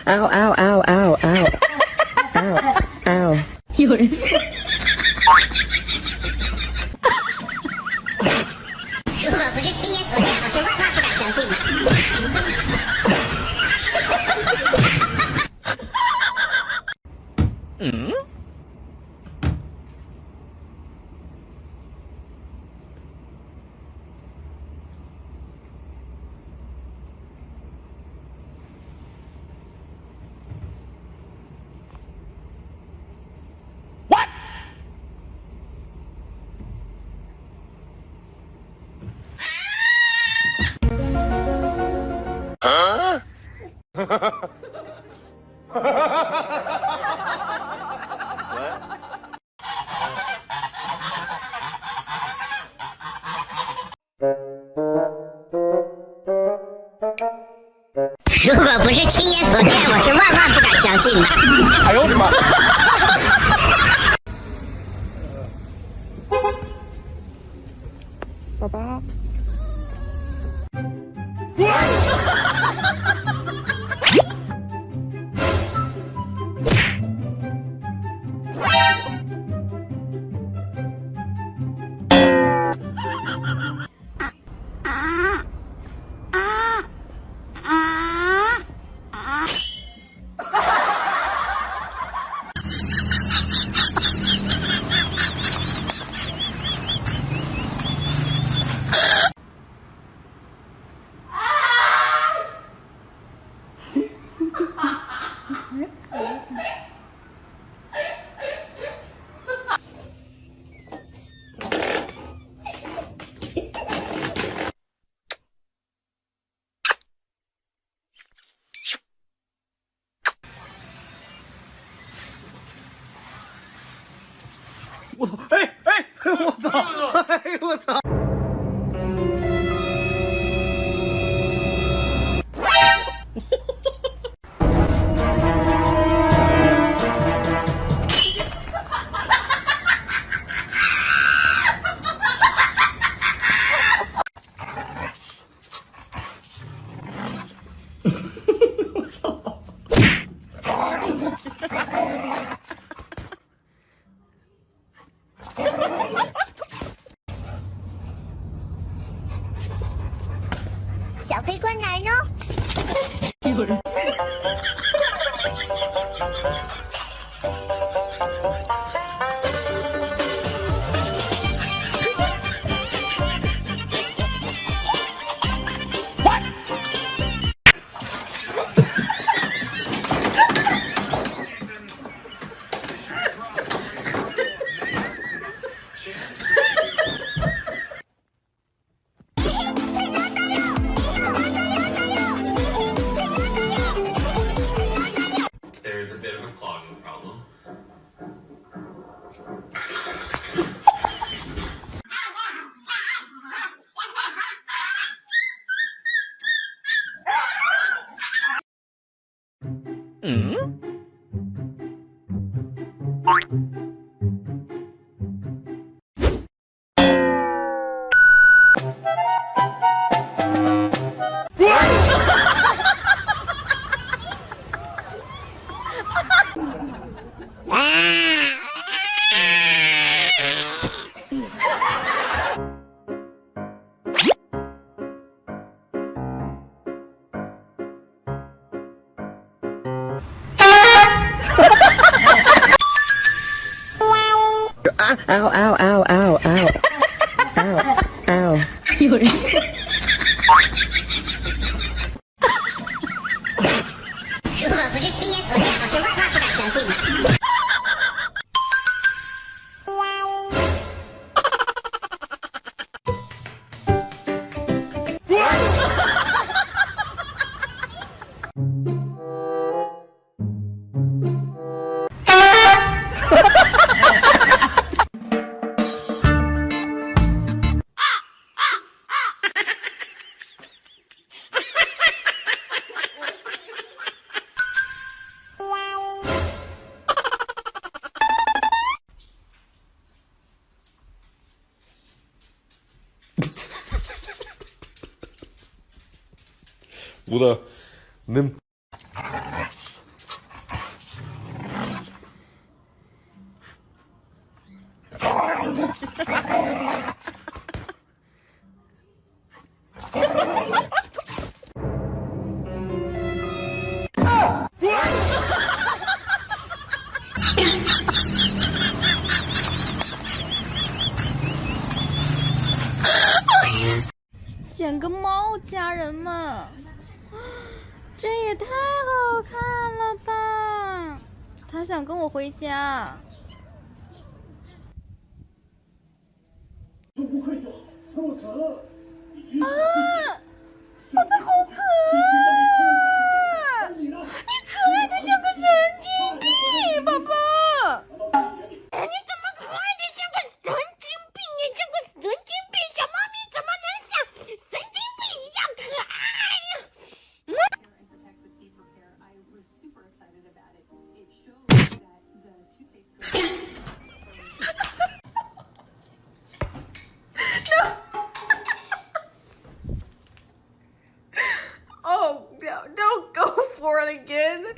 嗷嗷嗷嗷嗷嗷嗷！有人。如果不是亲眼所见，我是万万不敢相信的。嗯。如果不是亲眼所见，我是万万不敢相信的。哎呦我的妈！宝宝。我操！哎哎！我操！哎我操！我操！小飞棍来呢？有人。There's a bit of a clogging problem. Ow, ow, ow, ow, ow. Ow, ow. 有人。如果不是亲眼所见，我是万万不敢相信的。服的，恁。捡个猫，家人们，这也太好看了吧！他想跟我回家。啊！我的好可爱！你可爱的像个神经病，宝宝。你怎么可爱的像个神经病？你像个神经病，小猫咪怎么能像神经病一样可爱呀？Oh, no, don't go for it again.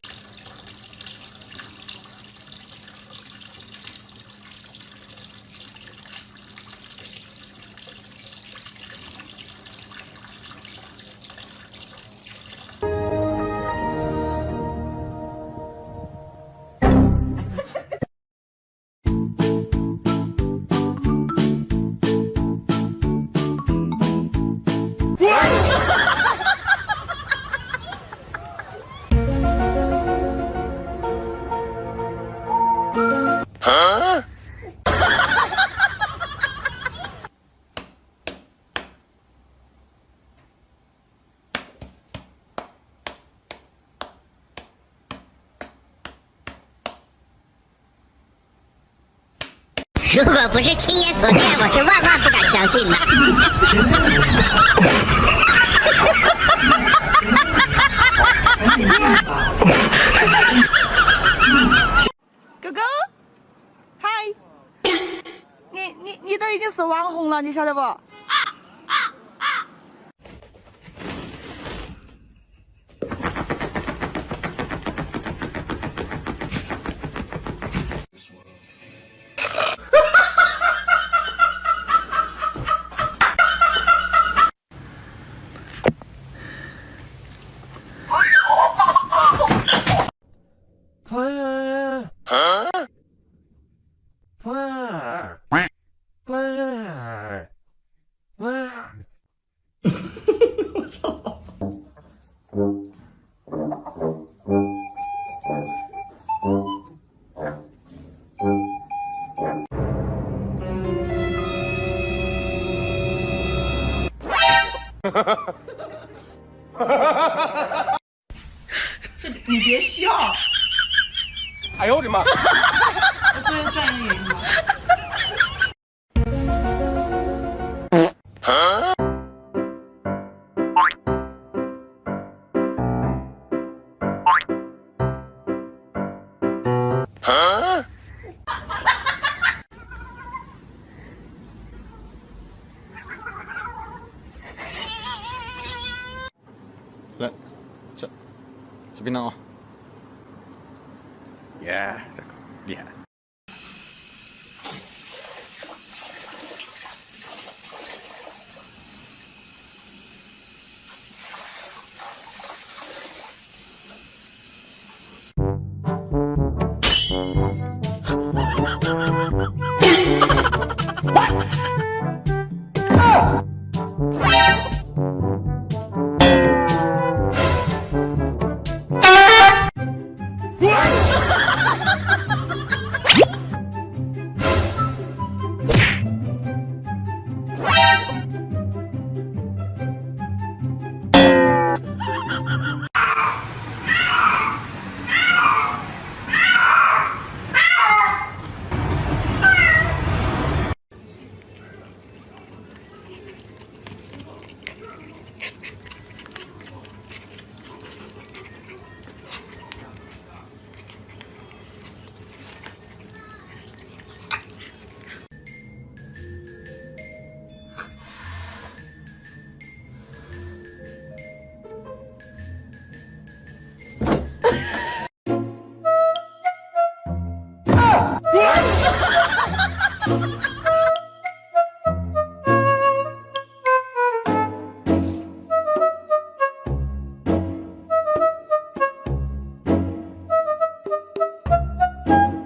Huh? 如果不是亲眼所见，我是万万不敢相信的。哥哥，嗨，你都已经是网红了，你晓得不？我操！这你别笑。哎呦我的妈！我最后转一个原因吗？来，这边呢啊！耶，这个厉害。了。